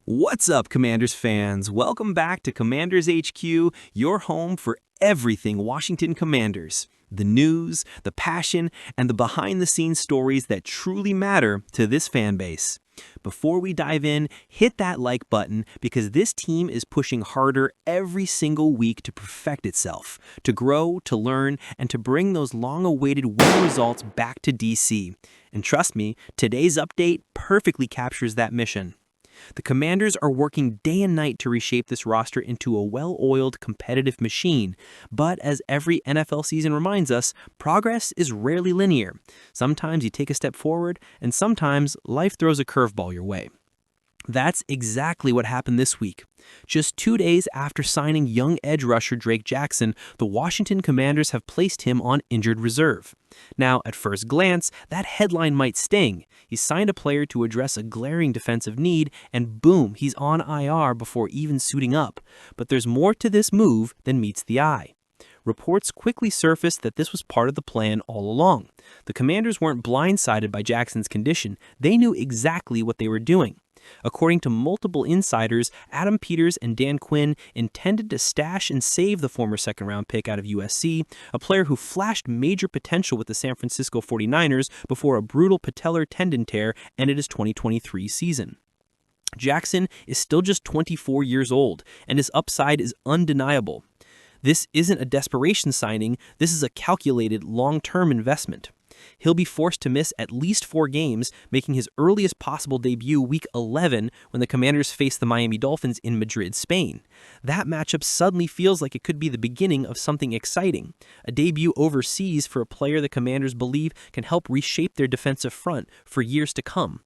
What's up, Commanders fans? Welcome back to Commanders HQ, your home for everything Washington Commanders. The news, the passion, and the behind-the-scenes stories that truly matter to this fan base. Before we dive in, hit that like button because this team is pushing harder every single week to perfect itself, to grow, to learn, and to bring those long-awaited win results back to DC. And trust me, today's update perfectly captures that mission. The Commanders are working day and night to reshape this roster into a well-oiled, competitive machine. But as every NFL season reminds us, progress is rarely linear. Sometimes you take a step forward, and sometimes life throws a curveball your way. That's exactly what happened this week. Just 2 days after signing young edge rusher Drake Jackson, the Washington Commanders have placed him on injured reserve. Now, at first glance, that headline might sting. He signed a player to address a glaring defensive need, and boom, he's on IR before even suiting up. But there's more to this move than meets the eye. Reports quickly surfaced that this was part of the plan all along. The Commanders weren't blindsided by Jackson's condition. They knew exactly what they were doing. According to multiple insiders, Adam Peters and Dan Quinn intended to stash and save the former second-round pick out of USC, a player who flashed major potential with the San Francisco 49ers before a brutal patellar tendon tear ended his 2023 season. Jackson is still just 24 years old, and his upside is undeniable. This isn't a desperation signing, this is a calculated long-term investment. He'll be forced to miss at least 4 games, making his earliest possible debut Week 11 when the Commanders face the Miami Dolphins in Madrid, Spain. That matchup suddenly feels like it could be the beginning of something exciting, a debut overseas for a player the Commanders believe can help reshape their defensive front for years to come.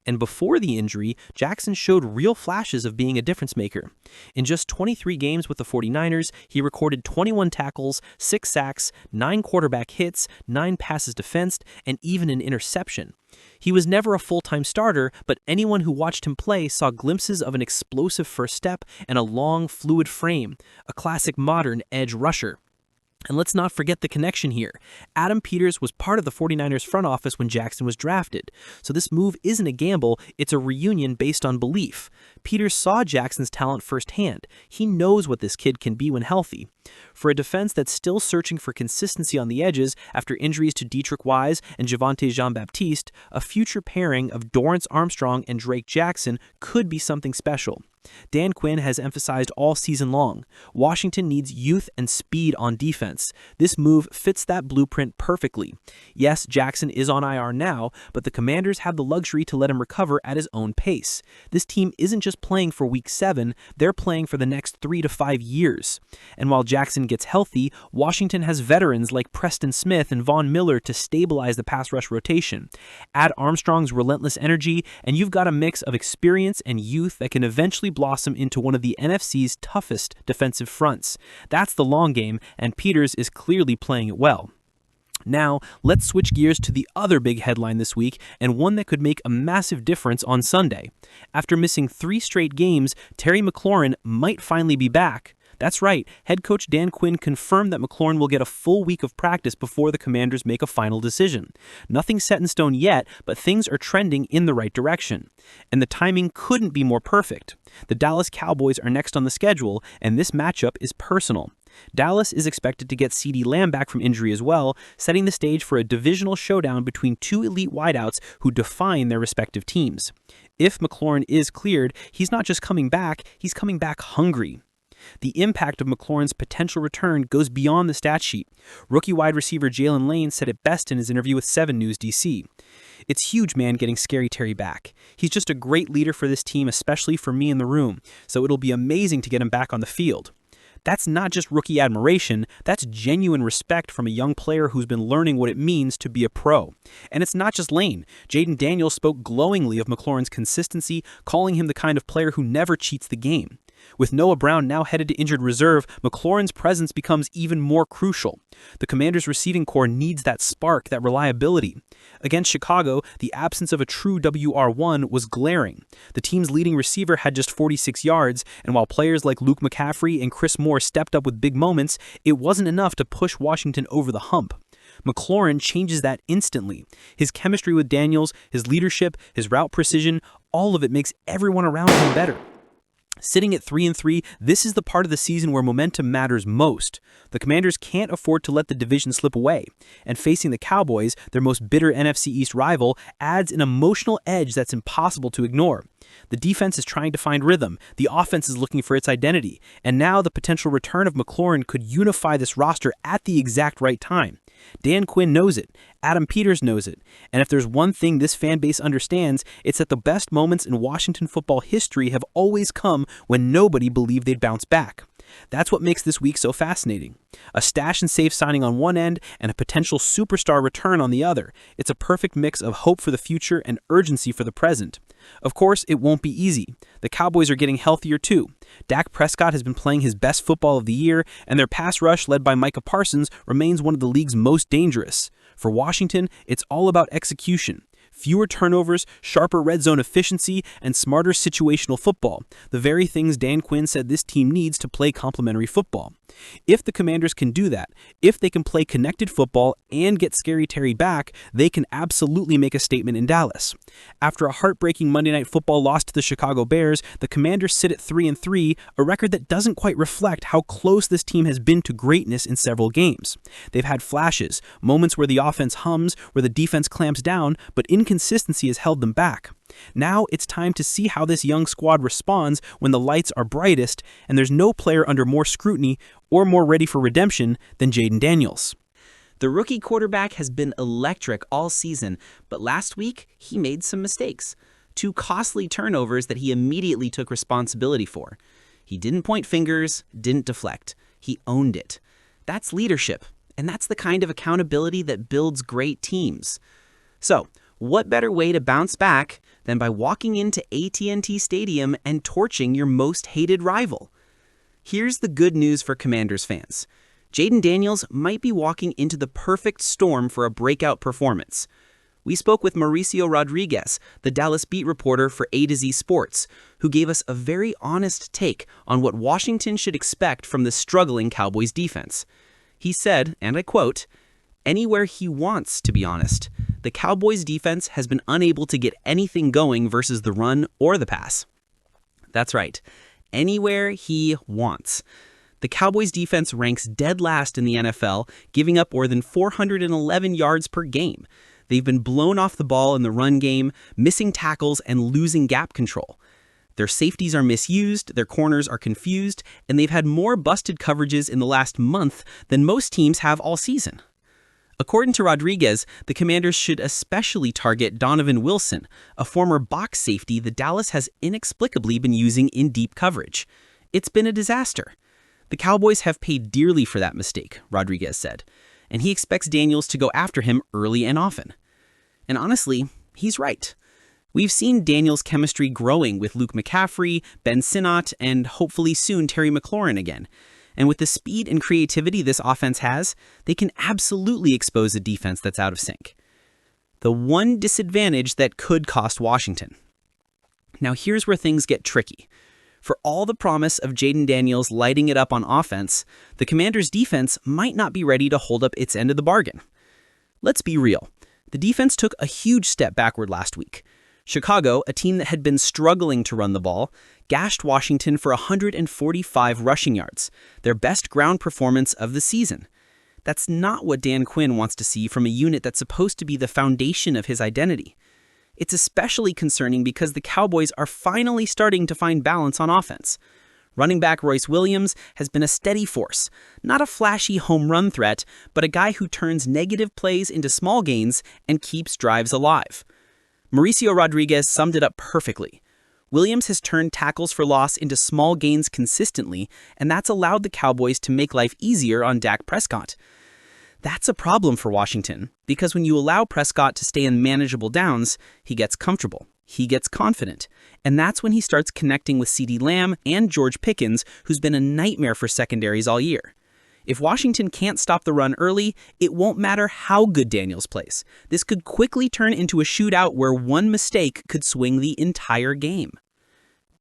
And before the injury, Jackson showed real flashes of being a difference maker. In just 23 games with the 49ers, he recorded 21 tackles, 6 sacks, 9 quarterback hits, 9 passes defensed, and even an interception. He was never a full-time starter, but anyone who watched him play saw glimpses of an explosive first step and a long, fluid frame, a classic modern edge rusher. And let's not forget the connection here. Adam Peters was part of the 49ers front office when Jackson was drafted. So this move isn't a gamble, it's a reunion based on belief. Peters saw Jackson's talent firsthand. He knows what this kid can be when healthy. For a defense that's still searching for consistency on the edges after injuries to Dietrich Wise and Javonte Jean-Baptiste, a future pairing of Dorrance Armstrong and Drake Jackson could be something special. Dan Quinn has emphasized all season long, Washington needs youth and speed on defense. This move fits that blueprint perfectly. Yes, Jackson is on IR now, but the Commanders have the luxury to let him recover at his own pace. This team isn't just playing for Week 7, they're playing for the next 3 to 5 years. And while Jackson gets healthy, Washington has veterans like Preston Smith and Von Miller to stabilize the pass rush rotation. Add Armstrong's relentless energy, and you've got a mix of experience and youth that can eventually blossom into one of the NFC's toughest defensive fronts. That's the long game, and Peters is clearly playing it well. Now, let's switch gears to the other big headline this week, and one that could make a massive difference on Sunday. After missing 3 straight games, Terry McLaurin might finally be back. That's right, head coach Dan Quinn confirmed that McLaurin will get a full week of practice before the Commanders make a final decision. Nothing's set in stone yet, but things are trending in the right direction. And the timing couldn't be more perfect. The Dallas Cowboys are next on the schedule, and this matchup is personal. Dallas is expected to get CeeDee Lamb back from injury as well, setting the stage for a divisional showdown between 2 elite wideouts who define their respective teams. If McLaurin is cleared, he's not just coming back, he's coming back hungry. The impact of McLaurin's potential return goes beyond the stat sheet. Rookie wide receiver Jalen Lane said it best in his interview with 7 News DC. It's huge, man, getting Scary Terry back. He's just a great leader for this team, especially for me in the room, so it'll be amazing to get him back on the field. That's not just rookie admiration, that's genuine respect from a young player who's been learning what it means to be a pro. And it's not just Lane. Jaden Daniels spoke glowingly of McLaurin's consistency, calling him the kind of player who never cheats the game. With Noah Brown now headed to injured reserve, McLaurin's presence becomes even more crucial. The Commanders' receiving core needs that spark, that reliability. Against Chicago, the absence of a true WR1 was glaring. The team's leading receiver had just 46 yards, and while players like Luke McCaffrey and Chris Moore stepped up with big moments, it wasn't enough to push Washington over the hump. McLaurin changes that instantly. His chemistry with Daniels, his leadership, his route precision, all of it makes everyone around him better. Sitting at 3-3, this is the part of the season where momentum matters most. The Commanders can't afford to let the division slip away, and facing the Cowboys, their most bitter NFC East rival, adds an emotional edge that's impossible to ignore. The defense is trying to find rhythm, the offense is looking for its identity, and now the potential return of McLaurin could unify this roster at the exact right time. Dan Quinn knows it, Adam Peters knows it, and if there's one thing this fan base understands, it's that the best moments in Washington football history have always come when nobody believed they'd bounce back. That's what makes this week so fascinating. A stash and save signing on one end and a potential superstar return on the other. It's a perfect mix of hope for the future and urgency for the present. Of course, it won't be easy. The Cowboys are getting healthier too. Dak Prescott has been playing his best football of the year, and their pass rush, led by Micah Parsons, remains one of the league's most dangerous. For Washington, it's all about execution. Fewer turnovers, sharper red zone efficiency, and smarter situational football, the very things Dan Quinn said this team needs to play complementary football. If the Commanders can do that, if they can play connected football and get Scary Terry back, they can absolutely make a statement in Dallas. After a heartbreaking Monday Night Football loss to the Chicago Bears, the Commanders sit at 3-3, a record that doesn't quite reflect how close this team has been to greatness in several games. They've had flashes, moments where the offense hums, where the defense clamps down, but inconsistency has held them back. Now it's time to see how this young squad responds when the lights are brightest, and there's no player under more scrutiny or more ready for redemption than Jayden Daniels. The rookie quarterback has been electric all season, but last week he made some mistakes. 2 costly turnovers that he immediately took responsibility for. He didn't point fingers, didn't deflect. He owned it. That's leadership, and that's the kind of accountability that builds great teams. So, what better way to bounce back than by walking into AT&T Stadium and torching your most hated rival? Here's the good news for Commanders fans. Jayden Daniels might be walking into the perfect storm for a breakout performance. We spoke with Mauricio Rodriguez, the Dallas beat reporter for A to Z Sports, who gave us a very honest take on what Washington should expect from the struggling Cowboys defense. He said, and I quote, "Anywhere he wants, to be honest. The Cowboys defense has been unable to get anything going versus the run or the pass." That's right. Anywhere he wants. The Cowboys defense ranks dead last in the NFL, giving up more than 411 yards per game. They've been blown off the ball in the run game, missing tackles and losing gap control. Their safeties are misused, their corners are confused, and they've had more busted coverages in the last month than most teams have all season. According to Rodriguez, the Commanders should especially target Donovan Wilson, a former box safety that Dallas has inexplicably been using in deep coverage. It's been a disaster. The Cowboys have paid dearly for that mistake, Rodriguez said, and he expects Daniels to go after him early and often. And honestly, he's right. We've seen Daniels' chemistry growing with Luke McCaffrey, Ben Sinnott, and hopefully soon Terry McLaurin again. And with the speed and creativity this offense has, they can absolutely expose a defense that's out of sync. The one disadvantage that could cost Washington. Now here's where things get tricky. For all the promise of Jayden Daniels lighting it up on offense, the Commanders' defense might not be ready to hold up its end of the bargain. Let's be real. The defense took a huge step backward last week. Chicago, a team that had been struggling to run the ball, gashed Washington for 145 rushing yards, their best ground performance of the season. That's not what Dan Quinn wants to see from a unit that's supposed to be the foundation of his identity. It's especially concerning because the Cowboys are finally starting to find balance on offense. Running back Royce Williams has been a steady force, not a flashy home run threat, but a guy who turns negative plays into small gains and keeps drives alive. Mauricio Rodriguez summed it up perfectly. Williams has turned tackles for loss into small gains consistently, and that's allowed the Cowboys to make life easier on Dak Prescott. That's a problem for Washington, because when you allow Prescott to stay in manageable downs, he gets comfortable, he gets confident, and that's when he starts connecting with CeeDee Lamb and George Pickens, who's been a nightmare for secondaries all year. If Washington can't stop the run early, it won't matter how good Daniels plays. This could quickly turn into a shootout where one mistake could swing the entire game.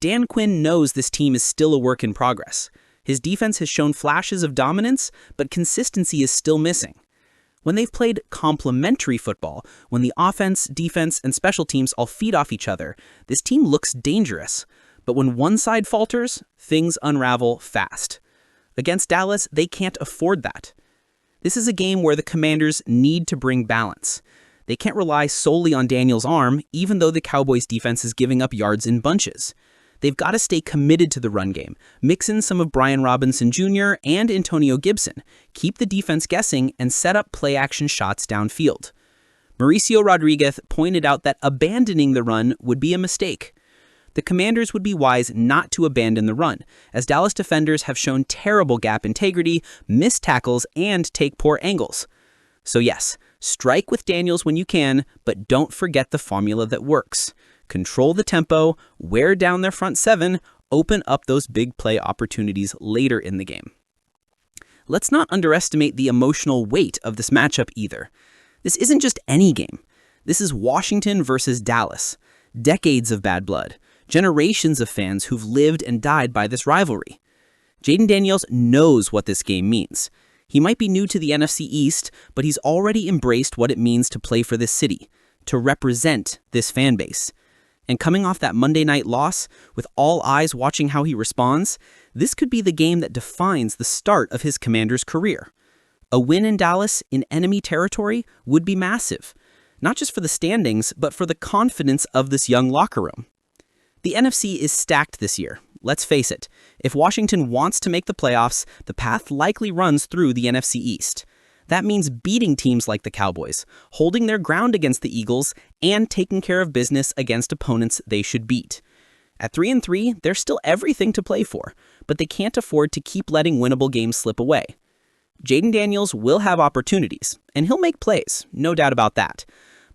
Dan Quinn knows this team is still a work in progress. His defense has shown flashes of dominance, but consistency is still missing. When they've played complementary football, when the offense, defense, and special teams all feed off each other, this team looks dangerous. But when one side falters, things unravel fast. Against Dallas, they can't afford that. This is a game where the Commanders need to bring balance. They can't rely solely on Daniels' arm, even though the Cowboys' defense is giving up yards in bunches. They've got to stay committed to the run game, mix in some of Brian Robinson Jr. and Antonio Gibson, keep the defense guessing, and set up play-action shots downfield. Mauricio Rodriguez pointed out that abandoning the run would be a mistake. The Commanders would be wise not to abandon the run, as Dallas defenders have shown terrible gap integrity, miss tackles, and take poor angles. So yes, strike with Daniels when you can, but don't forget the formula that works. Control the tempo, wear down their front seven, open up those big play opportunities later in the game. Let's not underestimate the emotional weight of this matchup either. This isn't just any game. This is Washington versus Dallas. Decades of bad blood. Generations of fans who've lived and died by this rivalry. Jayden Daniels knows what this game means. He might be new to the NFC East, but he's already embraced what it means to play for this city, to represent this fan base. And coming off that Monday night loss, with all eyes watching how he responds, this could be the game that defines the start of his Commander's career. A win in Dallas in enemy territory would be massive, not just for the standings, but for the confidence of this young locker room. The NFC is stacked this year. Let's face it, if Washington wants to make the playoffs, the path likely runs through the NFC East. That means beating teams like the Cowboys, holding their ground against the Eagles, and taking care of business against opponents they should beat. At 3-3, there's still everything to play for, but they can't afford to keep letting winnable games slip away. Jayden Daniels will have opportunities, and he'll make plays, no doubt about that.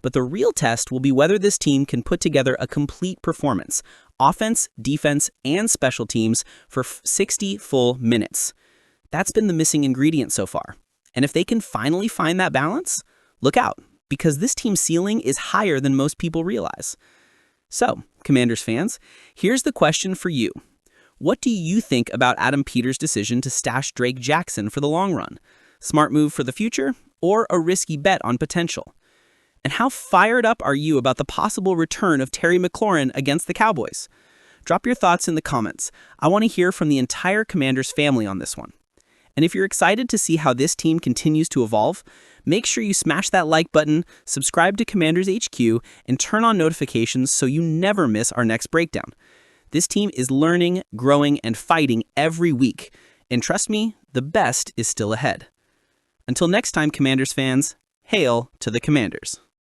But the real test will be whether this team can put together a complete performance, offense, defense, and special teams for 60 full minutes. That's been the missing ingredient so far. And if they can finally find that balance, look out, because this team's ceiling is higher than most people realize. So, Commanders fans, here's the question for you. What do you think about Adam Peters' decision to stash Drake Jackson for the long run? Smart move for the future, or a risky bet on potential? And how fired up are you about the possible return of Terry McLaurin against the Cowboys? Drop your thoughts in the comments. I want to hear from the entire Commanders family on this one. And if you're excited to see how this team continues to evolve, make sure you smash that like button, subscribe to Commanders HQ, and turn on notifications so you never miss our next breakdown. This team is learning, growing, and fighting every week. And trust me, the best is still ahead. Until next time, Commanders fans, hail to the Commanders.